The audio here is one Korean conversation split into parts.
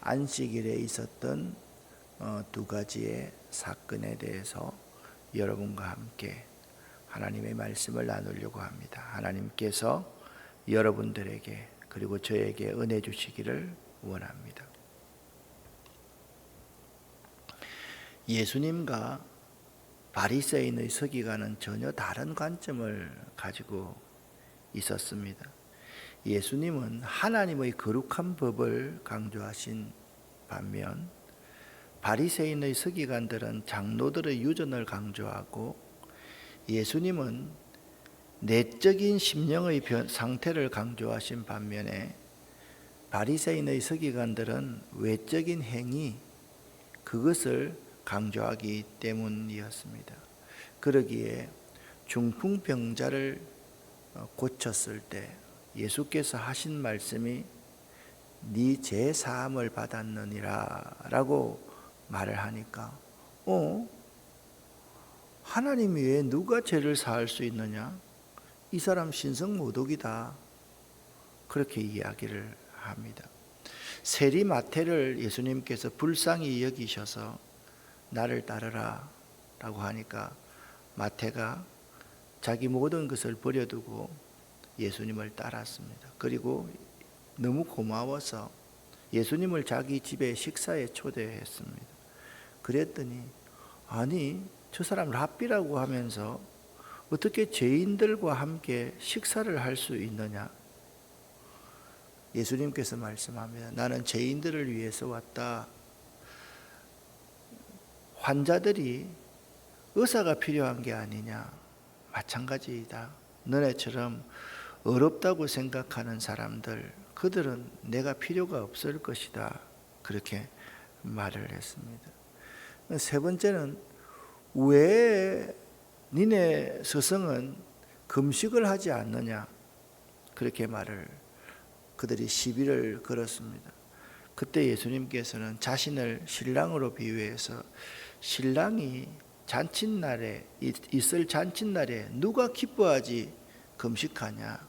안식일에 있었던 두 가지의 사건에 대해서 여러분과 함께 하나님의 말씀을 나누려고 합니다. 하나님께서 여러분들에게 그리고 저에게 은혜 주시기를 원합니다. 예수님과 바리새인의 서기관은 전혀 다른 관점을 가지고 있었습니다. 예수님은 하나님의 거룩한 법을 강조하신 반면 바리새인의 서기관들은 장로들의 유전을 강조하고 예수님은 내적인 심령의 상태를 강조하신 반면에 바리새인의 서기관들은 외적인 행위 그것을 강조하기 때문이었습니다. 그러기에 중풍병자를 고쳤을 때 예수께서 하신 말씀이 네 죄 사함을 받았느니라 라고 말을 하니까 하나님 외에 누가 죄를 사할 수 있느냐? 이 사람 신성모독이다. 그렇게 이야기를 합니다. 세리 마태를 예수님께서 불쌍히 여기셔서 나를 따르라 라고 하니까 마태가 자기 모든 것을 버려두고 예수님을 따랐습니다. 그리고 너무 고마워서 예수님을 자기 집에 식사에 초대했습니다. 그랬더니 아니 저 사람 랍비라고 하면서 어떻게 죄인들과 함께 식사를 할 수 있느냐? 예수님께서 말씀합니다. 나는 죄인들을 위해서 왔다. 환자들이 의사가 필요한 게 아니냐? 마찬가지이다. 너네처럼 어렵다고 생각하는 사람들, 그들은 내가 필요가 없을 것이다. 그렇게 말을 했습니다. 세 번째는 왜 니네 스승은 금식을 하지 않느냐? 그렇게 그들이 시비를 걸었습니다. 그때 예수님께서는 자신을 신랑으로 비유해서 신랑이 잔칫날에 있을 잔칫날에 누가 기뻐하지 금식하냐?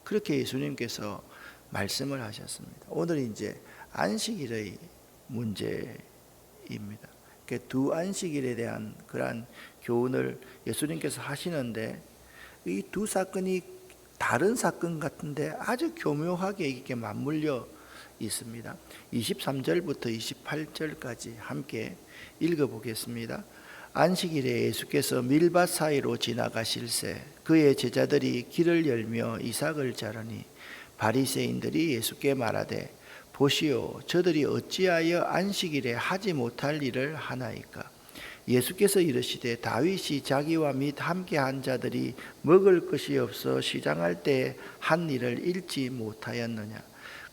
그렇게 예수님께서 말씀을 하셨습니다. 오늘 이제 안식일의 문제입니다. 두 안식일에 대한 그러한 교훈을 예수님께서 하시는데 이 두 사건이 다른 사건 같은데 아주 교묘하게 이렇게 맞물려 있습니다. 23절부터 28절까지 함께 읽어보겠습니다. 안식일에 예수께서 밀밭 사이로 지나가실새 그의 제자들이 길을 열며 이삭을 자르니 바리새인들이 예수께 말하되 보시오 저들이 어찌하여 안식일에 하지 못할 일을 하나이까? 예수께서 이르시되 다윗이 자기와 및 함께한 자들이 먹을 것이 없어 시장할 때 한 일을 잃지 못하였느냐?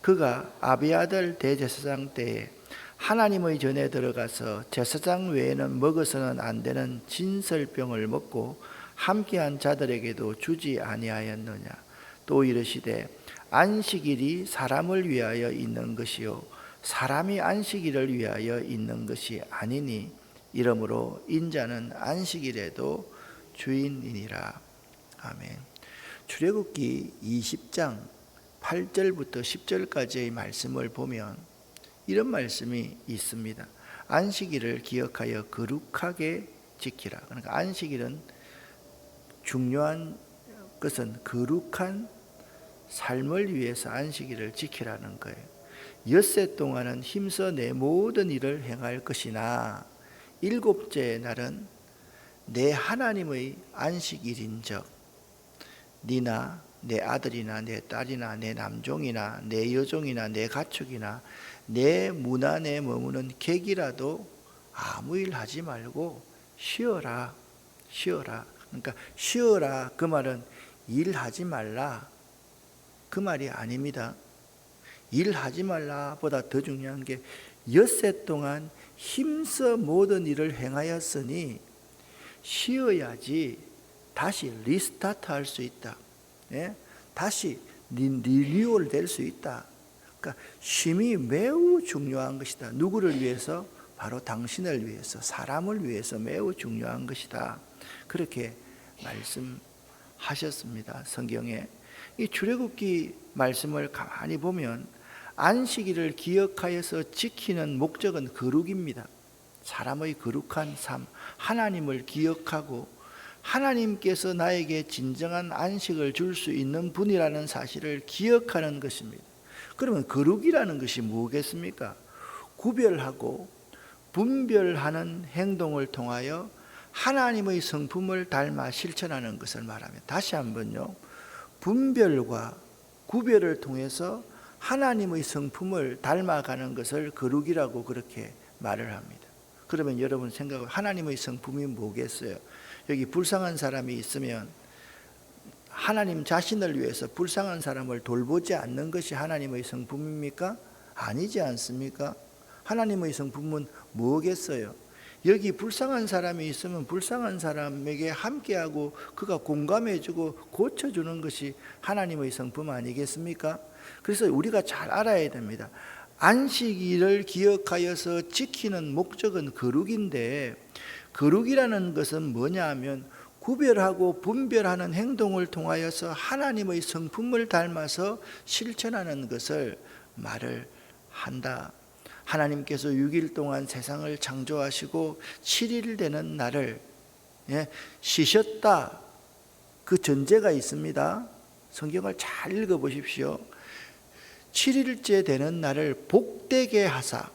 그가 아비아들 대제사장 때에 하나님의 전에 들어가서 제사장 외에는 먹어서는 안 되는 진설병을 먹고 함께한 자들에게도 주지 아니하였느냐? 또 이르시되 안식일이 사람을 위하여 있는 것이요 사람이 안식일을 위하여 있는 것이 아니니 이러므로 인자는 안식일에도 주인이니라. 아멘. 출애굽기 20장 8절부터 10절까지의 말씀을 보면 이런 말씀이 있습니다. 안식일을 기억하여 거룩하게 지키라. 그러니까 안식일은 중요한 것은 거룩한 삶을 위해서 안식일을 지키라는 거예요. 엿새 동안은 힘써 내 모든 일을 행할 것이나 일곱째 날은 내 하나님의 안식일인즉 네나 내 아들이나 내 딸이나 내 남종이나 내 여종이나 내 가축이나 내 문 안에 머무는 객이라도 아무 일 하지 말고 쉬어라. 그러니까 쉬어라 그 말은 일하지 말라 그 말이 아닙니다. 일하지 말라 보다 더 중요한 게 엿새 동안 힘써 모든 일을 행하였으니 쉬어야지 다시 리스타트 할 수 있다. 다시 리뉴얼 될 수 있다. 그러니까 쉼이 매우 중요한 것이다. 누구를 위해서? 바로 당신을 위해서, 사람을 위해서 매우 중요한 것이다. 그렇게 말씀하셨습니다. 성경에 이 출애굽기 말씀을 가만히 보면 안식일을 기억하여서 지키는 목적은 거룩입니다. 사람의 거룩한 삶, 하나님을 기억하고 하나님께서 나에게 진정한 안식을 줄 수 있는 분이라는 사실을 기억하는 것입니다. 그러면 거룩이라는 것이 뭐겠습니까? 구별하고 분별하는 행동을 통하여 하나님의 성품을 닮아 실천하는 것을 말합니다. 다시 한번요. 분별과 구별을 통해서 하나님의 성품을 닮아가는 것을 거룩이라고 그렇게 말을 합니다. 그러면 여러분 생각을, 하나님의 성품이 뭐겠어요? 여기 불쌍한 사람이 있으면 하나님 자신을 위해서 불쌍한 사람을 돌보지 않는 것이 하나님의 성품입니까? 아니지 않습니까? 하나님의 성품은 뭐겠어요? 여기 불쌍한 사람이 있으면 불쌍한 사람에게 함께하고 그가 공감해주고 고쳐주는 것이 하나님의 성품 아니겠습니까? 그래서 우리가 잘 알아야 됩니다. 안식일을 기억하여서 지키는 목적은 거룩인데, 거룩이라는 것은 뭐냐 하면 구별하고 분별하는 행동을 통하여서 하나님의 성품을 닮아서 실천하는 것을 말을 한다. 하나님께서 6일 동안 세상을 창조하시고 7일 되는 날을 쉬셨다. 그 전제가 있습니다. 성경을 잘 읽어보십시오. 7일째 되는 날을 복되게 하사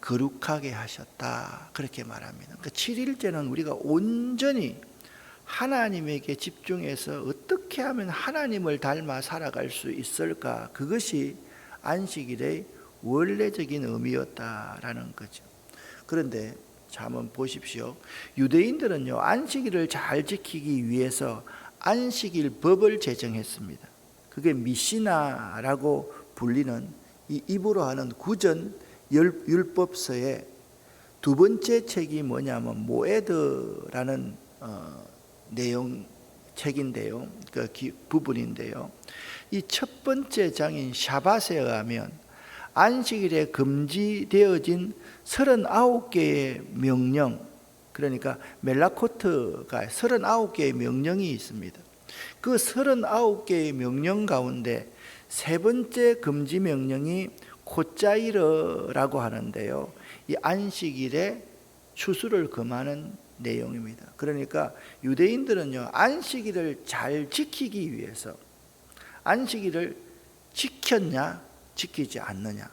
거룩하게 하셨다. 그렇게 말합니다. 그러니까 7일째는 우리가 온전히 하나님에게 집중해서 어떻게 하면 하나님을 닮아 살아갈 수 있을까? 그것이 안식일의 원래적인 의미였다라는 거죠. 그런데 자, 한번 보십시오. 유대인들은요, 안식일을 잘 지키기 위해서 안식일 법을 제정했습니다. 그게 미시나라고 불리는 이 입으로 하는 구전 율법서의 두 번째 책이 뭐냐면 모에드라는 내용 책인데요, 그 부분인데요. 이 첫 번째 장인 샤밧에 의하면 안식일에 금지되어진 39개의 명령, 그러니까 멜라코트가 39개의 명령이 있습니다. 그 39개의 명령 가운데 세 번째 금지 명령이 코짜이르라고 하는데요, 이 안식일에 추수를 금하는 내용입니다. 그러니까 유대인들은요, 안식일을 잘 지키기 위해서 안식일을 지켰냐 지키지 않느냐,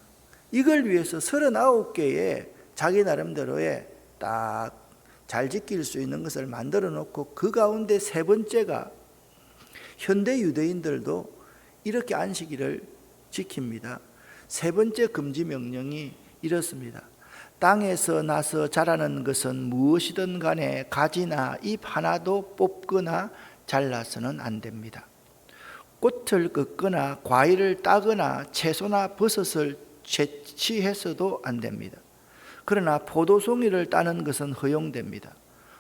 이걸 위해서 39개의 자기 나름대로의 딱 잘 지킬 수 있는 것을 만들어 놓고, 그 가운데 세 번째가 현대 유대인들도 이렇게 안식일을 지킵니다. 세 번째 금지 명령이 이렇습니다. 땅에서 나서 자라는 것은 무엇이든 간에 가지나 잎 하나도 뽑거나 잘라서는 안 됩니다. 꽃을 꺾거나 과일을 따거나 채소나 버섯을 채취해서도 안 됩니다. 그러나 포도송이를 따는 것은 허용됩니다.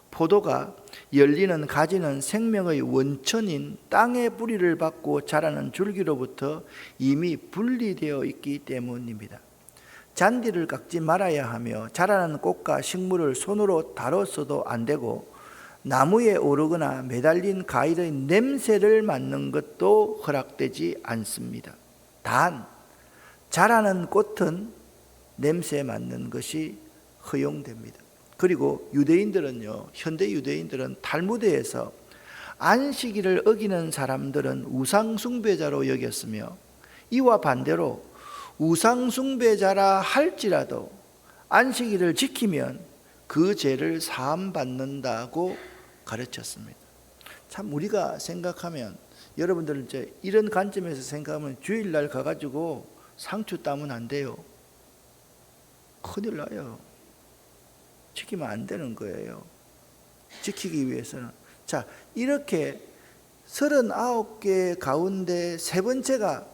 포도가 열리는 가지는 생명의 원천인 땅의 뿌리를 받고 자라는 줄기로부터 이미 분리되어 있기 때문입니다. 잔디를 깎지 말아야 하며 자라는 꽃과 식물을 손으로 다뤄서도 안 되고, 나무에 오르거나 매달린 과일의 냄새를 맡는 것도 허락되지 않습니다. 단 자라는 꽃은 냄새 맡는 것이 허용됩니다. 그리고 유대인들은요, 현대 유대인들은 탈무드에서 안식일을 어기는 사람들은 우상숭배자로 여겼으며, 이와 반대로 우상숭배자라 할지라도 안식일을 지키면 그 죄를 사함받는다고 가르쳤습니다. 참 우리가 생각하면, 여러분들은 이제 이런 관점에서 생각하면 주일날 가가지고 상추 따면 안 돼요. 큰일 나요. 지키면 안 되는 거예요. 지키기 위해서는. 자, 이렇게 39개 가운데 세 번째가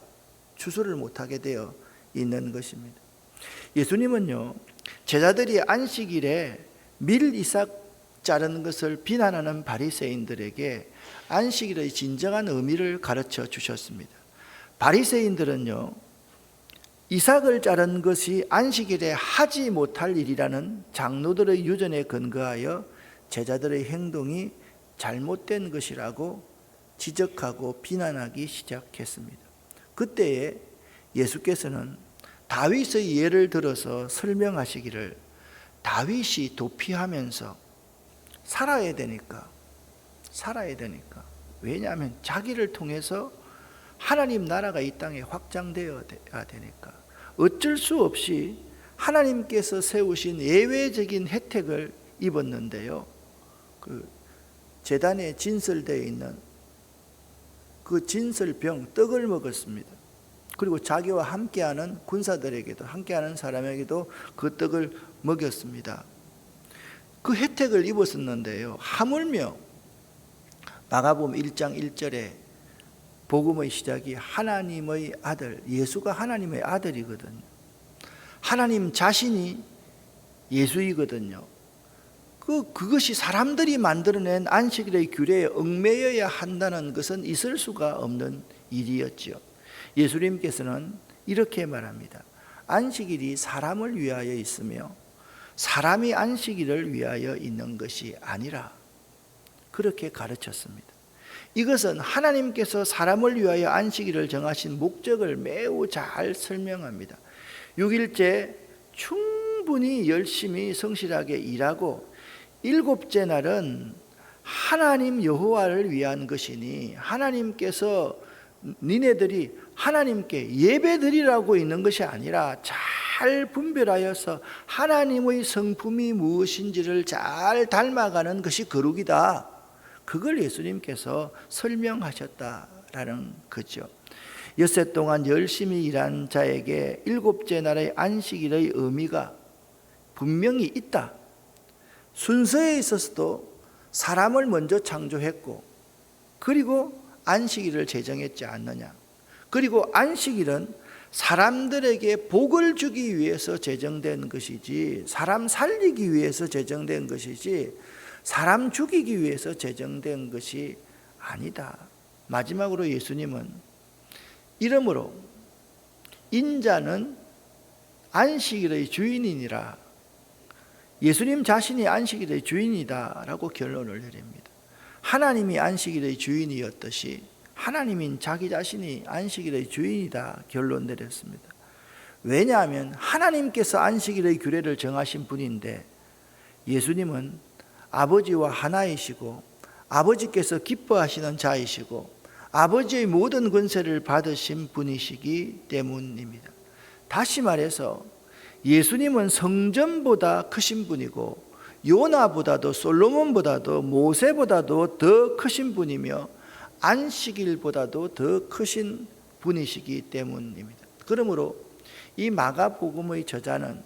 추수를 못하게 되어 있는 것입니다. 예수님은요, 제자들이 안식일에 밀 이삭 자르는 것을 비난하는 바리새인들에게 안식일의 진정한 의미를 가르쳐 주셨습니다. 바리새인들은요, 이삭을 자른 것이 안식일에 하지 못할 일이라는 장로들의 유전에 근거하여 제자들의 행동이 잘못된 것이라고 지적하고 비난하기 시작했습니다. 그때에 예수께서는 다윗의 예를 들어서 설명하시기를 다윗이 도피하면서 살아야 되니까. 왜냐하면 자기를 통해서 하나님 나라가 이 땅에 확장되어야 되니까 어쩔 수 없이 하나님께서 세우신 예외적인 혜택을 입었는데요. 그 제단에 진설되어 있는 그 진설병 떡을 먹었습니다. 그리고 자기와 함께하는 군사들에게도, 함께하는 사람에게도 그 떡을 먹였습니다. 그 혜택을 입었었는데요. 하물며 마가복음 1장 1절에 복음의 시작이 하나님의 아들, 예수가 하나님의 아들이거든요. 하나님 자신이 예수이거든요. 그것이 사람들이 만들어낸 안식일의 규례에 얽매여야 한다는 것은 있을 수가 없는 일이었죠. 예수님께서는 이렇게 말합니다. 안식일이 사람을 위하여 있으며 사람이 안식일을 위하여 있는 것이 아니라, 그렇게 가르쳤습니다. 이것은 하나님께서 사람을 위하여 안식일을 정하신 목적을 매우 잘 설명합니다. 6일째 충분히 열심히 성실하게 일하고 7째 날은 하나님 여호와를 위한 것이니 하나님께서 니네들이 하나님께 예배드리라고 있는 것이 아니라 잘 분별하여서 하나님의 성품이 무엇인지를 잘 닮아가는 것이 거룩이다. 그걸 예수님께서 설명하셨다라는 거죠. 엿새 동안 열심히 일한 자에게 7째 날의 안식일의 의미가 분명히 있다. 순서에 있어서도 사람을 먼저 창조했고, 그리고 안식일을 제정했지 않느냐. 그리고 안식일은 사람들에게 복을 주기 위해서 제정된 것이지, 사람 살리기 위해서 제정된 것이지, 사람 죽이기 위해서 제정된 것이 아니다. 마지막으로 예수님은 이러므로 인자는 안식일의 주인이니라. 예수님 자신이 안식일의 주인이다라고 결론을 내립니다. 하나님이 안식일의 주인이었듯이 하나님인 자기 자신이 안식일의 주인이다 결론 내렸습니다. 왜냐하면 하나님께서 안식일의 규례를 정하신 분인데, 예수님은 아버지와 하나이시고 아버지께서 기뻐하시는 자이시고 아버지의 모든 권세를 받으신 분이시기 때문입니다. 다시 말해서 예수님은 성전보다 크신 분이고 요나보다도 솔로몬보다도 모세보다도 더 크신 분이며 안식일보다도 더 크신 분이시기 때문입니다. 그러므로 이 마가복음의 저자는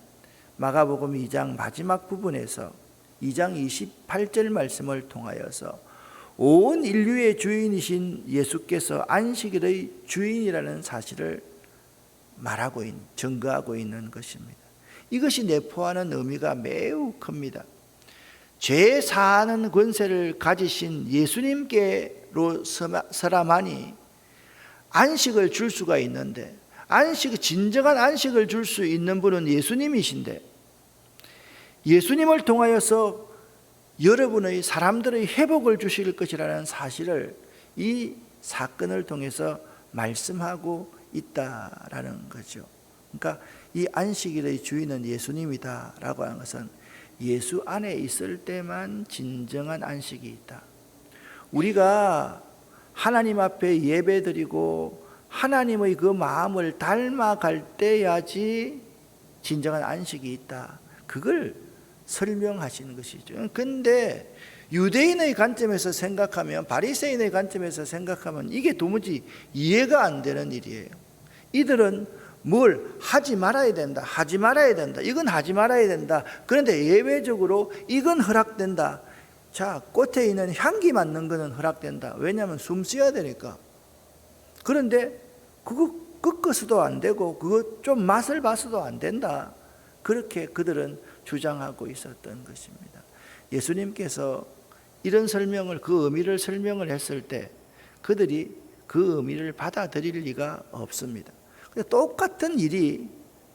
마가복음 2장 마지막 부분에서 2장 28절 말씀을 통하여서 온 인류의 주인이신 예수께서 안식일의 주인이라는 사실을 증거하고 있는 것입니다. 이것이 내포하는 의미가 매우 큽니다. 죄 사하는 권세를 가지신 예수님께로서라만이 안식을 줄 수가 있는데, 진정한 안식을 줄 수 있는 분은 예수님이신데, 예수님을 통하여서 여러분의 사람들의 회복을 주실 것이라는 사실을 이 사건을 통해서 말씀하고 있다라는 거죠. 그러니까 이 안식일의 주인은 예수님이다라고 하는 것은 예수 안에 있을 때만 진정한 안식이 있다. 우리가 하나님 앞에 예배드리고 하나님의 그 마음을 닮아갈 때야지 진정한 안식이 있다. 그걸 설명하시는 것이죠. 근데 유대인의 관점에서 생각하면, 바리새인의 관점에서 생각하면 이게 도무지 이해가 안 되는 일이에요. 이들은 뭘 하지 말아야 된다, 하지 말아야 된다, 이건 하지 말아야 된다. 그런데 예외적으로 이건 허락된다. 자, 꽃에 있는 향기 맡는 거는 허락된다. 왜냐하면 숨 쉬어야 되니까. 그런데 그거 꺾어서도 안 되고 그거 좀 맛을 봐서도 안 된다. 그렇게 그들은 주장하고 있었던 것입니다. 예수님께서 이런 설명을, 그 의미를 설명을 했을 때 그들이 그 의미를 받아들일 리가 없습니다. 똑같은 일이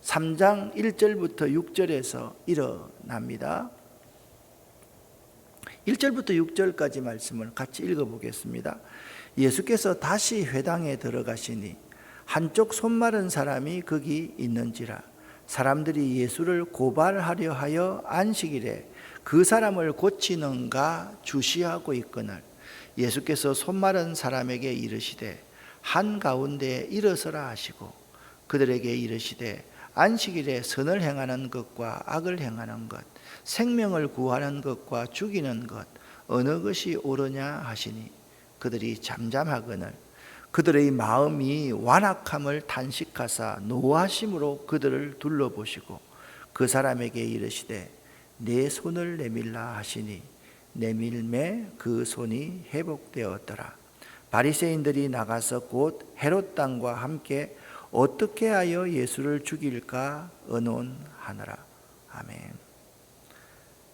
3장 1절부터 6절에서 일어납니다. 1절부터 6절까지 말씀을 같이 읽어보겠습니다. 예수께서 다시 회당에 들어가시니 한쪽 손 마른 사람이 거기 있는지라. 사람들이 예수를 고발하려 하여 안식일에 그 사람을 고치는가 주시하고 있거늘 예수께서 손 마른 사람에게 이르시되 한가운데 일어서라 하시고 그들에게 이르시되 안식일에 선을 행하는 것과 악을 행하는 것, 생명을 구하는 것과 죽이는 것 어느 것이 옳으냐 하시니 그들이 잠잠하거늘 그들의 마음이 완악함을 탄식하사 노하심으로 그들을 둘러보시고 그 사람에게 이르시되 내 손을 내밀라 하시니 내밀매 그 손이 회복되었더라. 바리새인들이 나가서 곧 헤롯 당과 함께 어떻게 하여 예수를 죽일까 의논하느라. 아멘.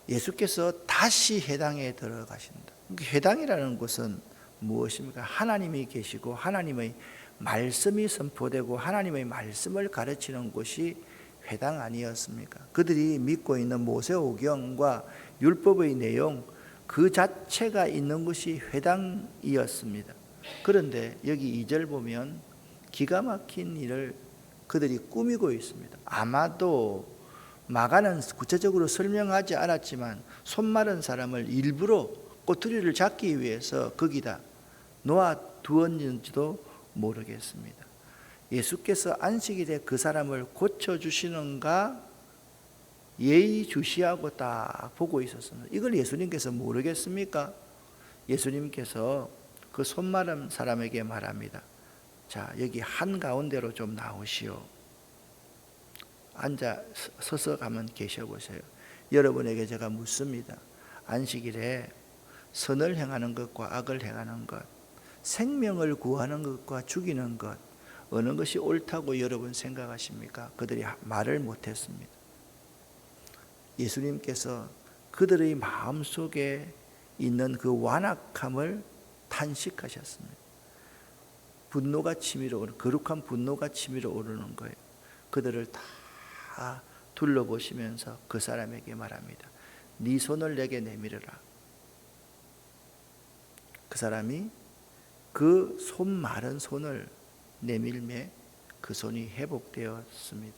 예수께서 다시 회당에 들어가신다. 회당이라는 것은 무엇입니까? 하나님이 계시고 하나님의 말씀이 선포되고 하나님의 말씀을 가르치는 곳이 회당 아니었습니까? 그들이 믿고 있는 모세오경과 율법의 내용 그 자체가 있는 것이 회당이었습니다. 그런데 여기 2절 보면 기가 막힌 일을 그들이 꾸미고 있습니다. 아마도 마가는 구체적으로 설명하지 않았지만 손 마른 사람을 일부러 꼬투리를 잡기 위해서 거기다 놓아두었는지도 모르겠습니다. 예수께서 안식일에 그 사람을 고쳐주시는가 예의주시하고 딱 보고 있었습니다. 이걸 예수님께서 모르겠습니까? 예수님께서 그 손 마른 사람에게 말합니다. 자, 여기 한가운데로 좀 나오시오. 앉아 서서 가면 계셔보세요. 여러분에게 제가 묻습니다. 안식일에 선을 행하는 것과 악을 행하는 것, 생명을 구하는 것과 죽이는 것 어느 것이 옳다고 여러분 생각하십니까? 그들이 말을 못했습니다. 예수님께서 그들의 마음속에 있는 그 완악함을 탄식하셨습니다. 분노가 치밀어 오르는, 거룩한 분노가 치밀어 오르는 거예요. 그들을 다 둘러보시면서 그 사람에게 말합니다. 네 손을 내게 내밀어라. 그 사람이 그 손 마른 손을 내밀매 그 손이 회복되었습니다.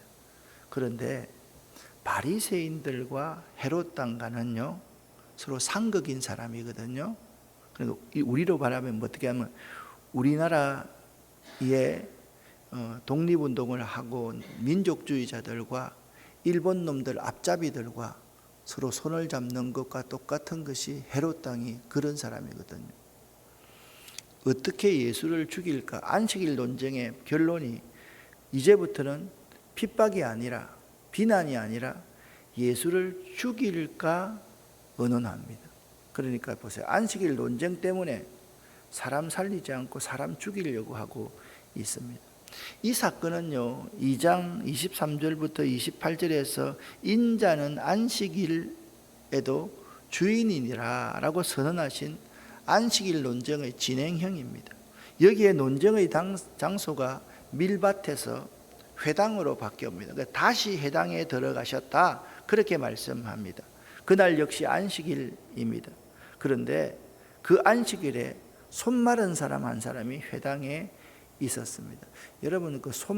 그런데 바리새인들과 헤롯 당과는요 서로 상극인 사람이거든요. 그리고 우리로 말하면 어떻게 하면 우리나라의 독립운동을 하고 민족주의자들과 일본 놈들 앞잡이들과 서로 손을 잡는 것과 똑같은 것이 헤롯 당이 그런 사람이거든요. 어떻게 예수를 죽일까? 안식일 논쟁의 결론이 이제부터는 핍박이 아니라 비난이 아니라 예수를 죽일까 의논합니다. 그러니까 보세요. 안식일 논쟁 때문에 사람 살리지 않고 사람 죽이려고 하고 있습니다. 이 사건은요 2장 23절부터 28절에서 인자는 안식일에도 주인이니라 라고 선언하신 안식일 논쟁의 진행형입니다. 여기에 논쟁의 장소가 밀밭에서 회당으로 바뀌옵니다. 그러니까 다시 회당에 들어가셨다 그렇게 말씀합니다. 그날 역시 안식일입니다. 그런데 그 안식일에 손 마른 사람 한 사람이 회당에 있었습니다. 여러분 그 손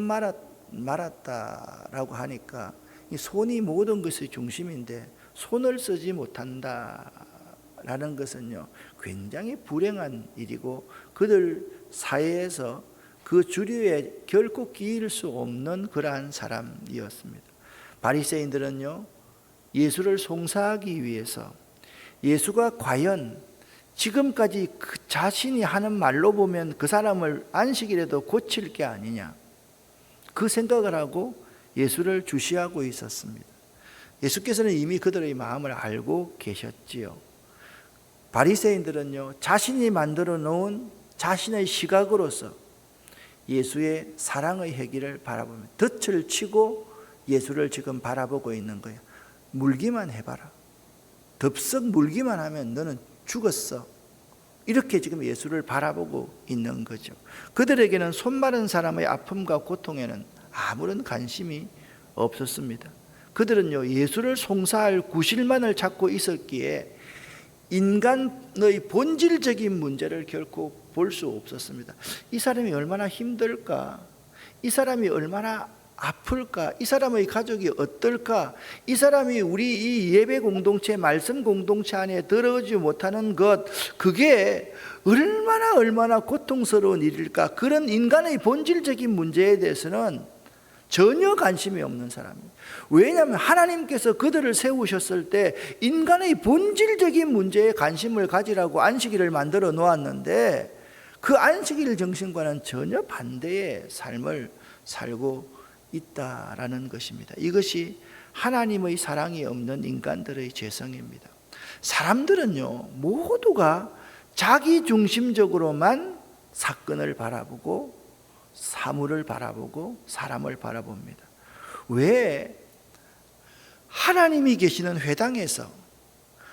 말았다라고 하니까 이 손이 모든 것의 중심인데 손을 쓰지 못한다라는 것은요 굉장히 불행한 일이고 그들 사회에서 그 주류에 결코 끼일 수 없는 그러한 사람이었습니다. 바리새인들은요 예수를 송사하기 위해서 예수가 과연 지금까지 그 자신이 하는 말로 보면 그 사람을 안식일에도 고칠 게 아니냐 그 생각을 하고 예수를 주시하고 있었습니다. 예수께서는 이미 그들의 마음을 알고 계셨지요. 바리새인들은요 자신이 만들어 놓은 자신의 시각으로서 예수의 사랑의 회기를 바라보며 덫을 치고 예수를 지금 바라보고 있는 거예요. 물기만 해봐라. 덥석 물기만 하면 너는 죽었어. 이렇게 지금 예수를 바라보고 있는 거죠. 그들에게는 손 마른 사람의 아픔과 고통에는 아무런 관심이 없었습니다. 그들은요 예수를 송사할 구실만을 찾고 있었기에 인간의 본질적인 문제를 결코 볼 수 없었습니다. 이 사람이 얼마나 힘들까? 이 사람이 얼마나 아플까? 이 사람의 가족이 어떨까? 이 사람이 우리 이 예배 공동체, 말씀 공동체 안에 들어오지 못하는 것, 그게 얼마나 고통스러운 일일까? 그런 인간의 본질적인 문제에 대해서는 전혀 관심이 없는 사람이에요. 왜냐하면 하나님께서 그들을 세우셨을 때 인간의 본질적인 문제에 관심을 가지라고 안식일을 만들어 놓았는데 그 안식일 정신과는 전혀 반대의 삶을 살고 있다라는 것입니다. 이것이 하나님의 사랑이 없는 인간들의 죄성입니다. 사람들은요, 모두가 자기 중심적으로만 사건을 바라보고 사물을 바라보고 사람을 바라봅니다. 왜 하나님이 계시는 회당에서,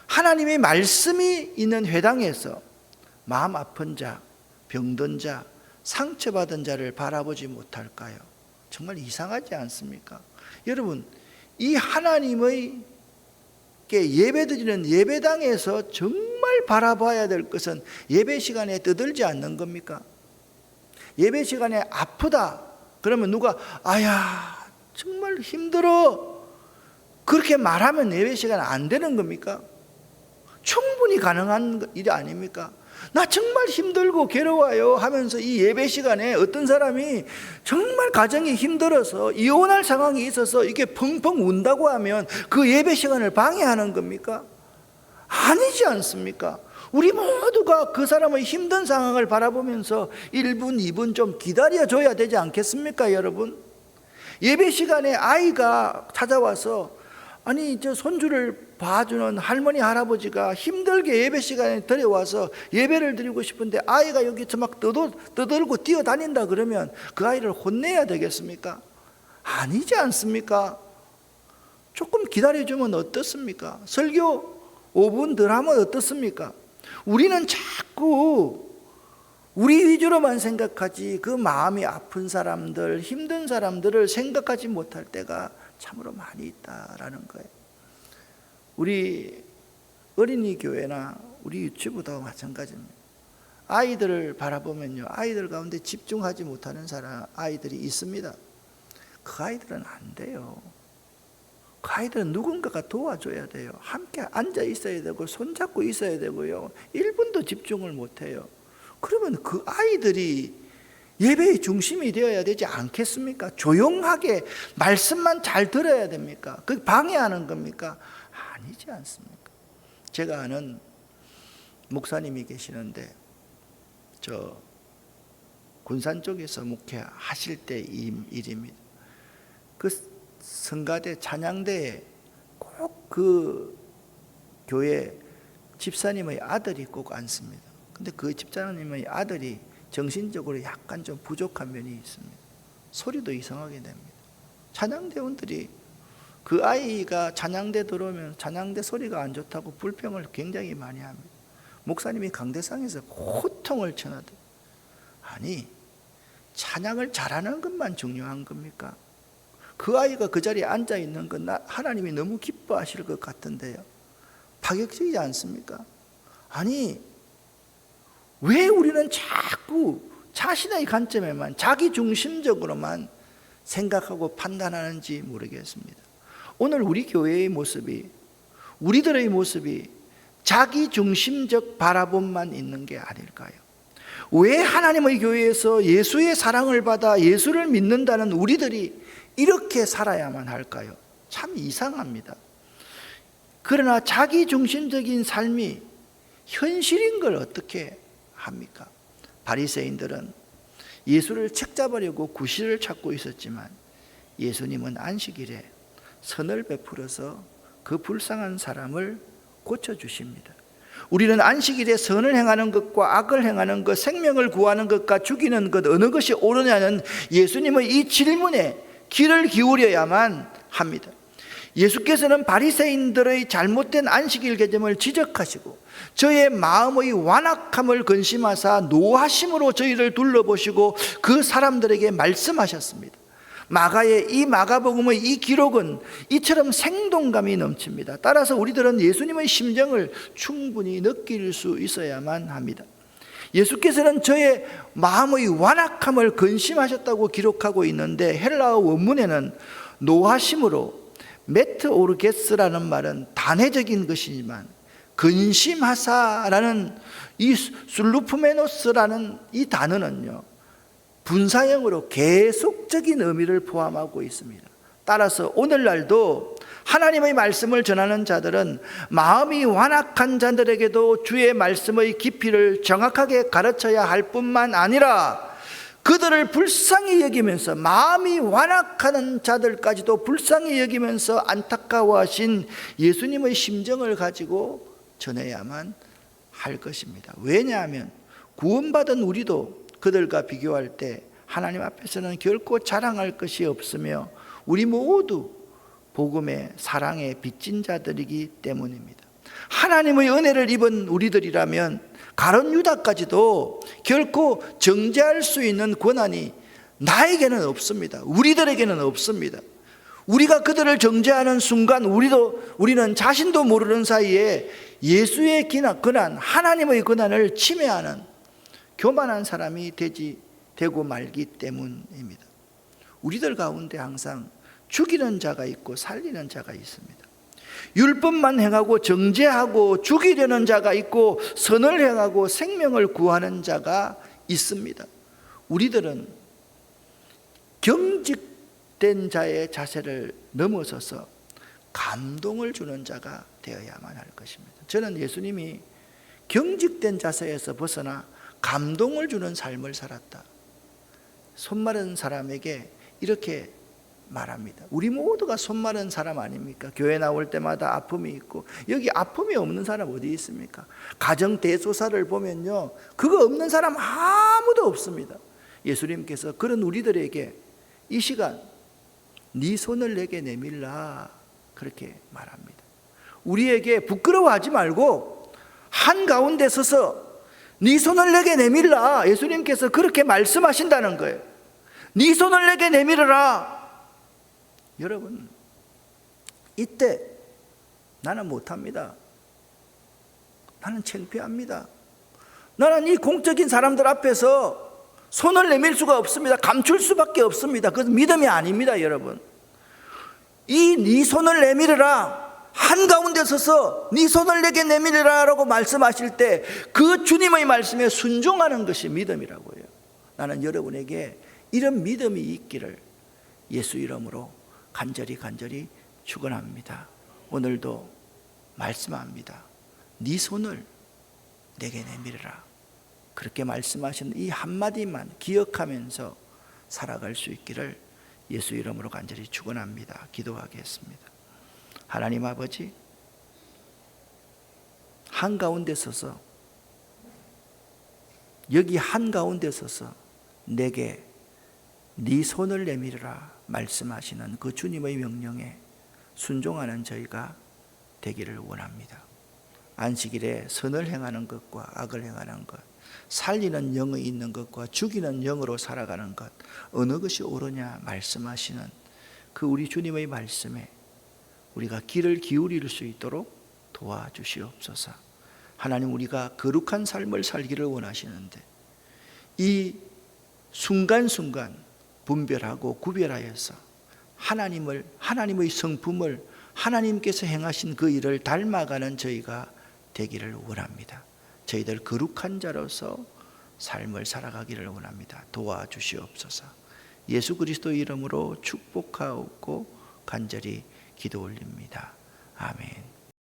하나님의 말씀이 있는 회당에서 마음 아픈 자, 병든 자, 상처받은 자를 바라보지 못할까요? 정말 이상하지 않습니까? 여러분, 이 하나님의 예배드리는 예배당에서 정말 바라봐야 될 것은 예배 시간에 떠들지 않는 겁니까? 예배 시간에 아프다 그러면 누가 아야 정말 힘들어 그렇게 말하면 예배 시간 안 되는 겁니까? 충분히 가능한 일이 아닙니까? 나 정말 힘들고 괴로워요 하면서 이 예배 시간에 어떤 사람이 정말 가정이 힘들어서 이혼할 상황이 있어서 이게 펑펑 운다고 하면 그 예배 시간을 방해하는 겁니까? 아니지 않습니까? 우리 모두가 그 사람의 힘든 상황을 바라보면서 1분, 2분 좀 기다려줘야 되지 않겠습니까, 여러분? 예배 시간에 아이가 찾아와서 아니 저 손주를 봐주는 할머니 할아버지가 힘들게 예배 시간에 들여와서 예배를 드리고 싶은데 아이가 여기서 막 떠들고 뛰어다닌다 그러면 그 아이를 혼내야 되겠습니까? 아니지 않습니까? 조금 기다려주면 어떻습니까? 설교 5분 덜 하면 어떻습니까? 우리는 자꾸 우리 위주로만 생각하지 그 마음이 아픈 사람들, 힘든 사람들을 생각하지 못할 때가 참으로 많이 있다라는 거예요. 우리 어린이 교회나 우리 유치부도 마찬가지입니다. 아이들을 바라보면요, 아이들 가운데 집중하지 못하는 아이들이 있습니다. 그 아이들은 안 돼요. 그 아이들은 누군가가 도와줘야 돼요. 함께 앉아 있어야 되고 손잡고 있어야 되고요. 1분도 집중을 못해요. 그러면 그 아이들이 예배의 중심이 되어야 되지 않겠습니까? 조용하게 말씀만 잘 들어야 됩니까? 그게 방해하는 겁니까? 아니지 않습니까? 제가 아는 목사님이 계시는데 저 군산 쪽에서 목회하실 때 일입니다. 그 성가대 찬양대에 꼭 그 교회 집사님의 아들이 꼭 앉습니다. 근데 그 집사님의 아들이 정신적으로 약간 좀 부족한 면이 있습니다. 소리도 이상하게 됩니다. 찬양대원들이 그 아이가 찬양대 들어오면 찬양대 소리가 안 좋다고 불평을 굉장히 많이 합니다. 목사님이 강대상에서 호통을 쳐나도 아니 찬양을 잘하는 것만 중요한 겁니까? 그 아이가 그 자리에 앉아 있는 건 하나님이 너무 기뻐하실 것 같은데요. 파격적이지 않습니까? 아니 왜 우리는 자꾸 자신의 관점에만 자기 중심적으로만 생각하고 판단하는지 모르겠습니다. 오늘 우리 교회의 모습이 우리들의 모습이 자기 중심적 바라봄만 있는 게 아닐까요? 왜 하나님의 교회에서 예수의 사랑을 받아 예수를 믿는다는 우리들이 이렇게 살아야만 할까요? 참 이상합니다. 그러나 자기 중심적인 삶이 현실인 걸 어떻게 합니까? 바리새인들은 예수를 책잡으려고 구실을 찾고 있었지만 예수님은 안식일에 선을 베풀어서 그 불쌍한 사람을 고쳐주십니다. 우리는 안식일에 선을 행하는 것과 악을 행하는 것, 생명을 구하는 것과 죽이는 것 어느 것이 옳으냐는 예수님의 이 질문에 귀를 기울여야만 합니다. 예수께서는 바리새인들의 잘못된 안식일 개념을 지적하시고 저의 마음의 완악함을 근심하사 노하심으로 저희를 둘러보시고 그 사람들에게 말씀하셨습니다. 마가의 이 마가복음의 이 기록은 이처럼 생동감이 넘칩니다. 따라서 우리들은 예수님의 심정을 충분히 느낄 수 있어야만 합니다. 예수께서는 저의 마음의 완악함을 근심하셨다고 기록하고 있는데, 헬라어 원문에는 노하심으로, 메트오르게스라는 말은 단회적인 것이지만 근심하사라는 이 술루프메노스라는 이 단어는요, 분사형으로 계속적인 의미를 포함하고 있습니다. 따라서 오늘날도 하나님의 말씀을 전하는 자들은 마음이 완악한 자들에게도 주의 말씀의 깊이를 정확하게 가르쳐야 할 뿐만 아니라 그들을 불쌍히 여기면서, 마음이 완악하는 자들까지도 불쌍히 여기면서 안타까워하신 예수님의 심정을 가지고 전해야만 할 것입니다. 왜냐하면 구원받은 우리도 그들과 비교할 때 하나님 앞에서는 결코 자랑할 것이 없으며 우리 모두 복음의 사랑에 빚진 자들이기 때문입니다. 하나님의 은혜를 입은 우리들이라면 가룟 유다까지도 결코 정죄할 수 있는 권한이 나에게는 없습니다. 우리들에게는 없습니다. 우리가 그들을 정죄하는 순간 우리는 자신도 모르는 사이에 예수의 권한, 하나님의 권한을 침해하는 교만한 사람이 되고 말기 때문입니다. 우리들 가운데 항상 죽이는 자가 있고 살리는 자가 있습니다. 율법만 행하고 정죄하고 죽이려는 자가 있고 선을 행하고 생명을 구하는 자가 있습니다. 우리들은 경직된 자의 자세를 넘어서서 감동을 주는 자가 되어야만 할 것입니다. 저는 예수님이 경직된 자세에서 벗어나 감동을 주는 삶을 살았다. 손마른 사람에게 이렇게 말합니다. 우리 모두가 손마른 사람 아닙니까? 교회 나올 때마다 아픔이 있고, 여기 아픔이 없는 사람 어디 있습니까? 가정 대소사를 보면요, 그거 없는 사람 아무도 없습니다. 예수님께서 그런 우리들에게 이 시간 네 손을 내게 내밀라 그렇게 말합니다. 우리에게 부끄러워하지 말고 한가운데 서서 네 손을 내게 내밀라, 예수님께서 그렇게 말씀하신다는 거예요. 네 손을 내게 내밀어라. 여러분, 이때 나는 못합니다. 나는 창피합니다. 나는 이 공적인 사람들 앞에서 손을 내밀 수가 없습니다. 감출 수밖에 없습니다. 그것은 믿음이 아닙니다, 여러분. 이 네 손을 내밀어라, 한가운데 서서 네 손을 내게 내밀으라라고 말씀하실 때 그 주님의 말씀에 순종하는 것이 믿음이라고 해요. 나는 여러분에게 이런 믿음이 있기를 예수 이름으로 간절히 축원합니다. 오늘도 말씀합니다. 네 손을 내게 내밀어라. 그렇게 말씀하신 이 한마디만 기억하면서 살아갈 수 있기를 예수 이름으로 간절히 축원합니다. 기도하겠습니다. 하나님 아버지, 한가운데 서서, 여기 한가운데 서서 내게 네 손을 내밀어라 말씀하시는 그 주님의 명령에 순종하는 저희가 되기를 원합니다. 안식일에 선을 행하는 것과 악을 행하는 것, 살리는 영이 있는 것과 죽이는 영으로 살아가는 것, 어느 것이 옳으냐 말씀하시는 그 우리 주님의 말씀에 우리가 귀를 기울일 수 있도록 도와주시옵소서. 하나님, 우리가 거룩한 삶을 살기를 원하시는데 이 순간순간 분별하고 구별하여서 하나님의 성품을, 하나님께서 행하신 그 일을 닮아가는 저희가 되기를 원합니다. 저희들 거룩한 자로서 삶을 살아가기를 원합니다. 도와주시옵소서. 예수 그리스도 이름으로 축복하옵고 간절히 기도 올립니다.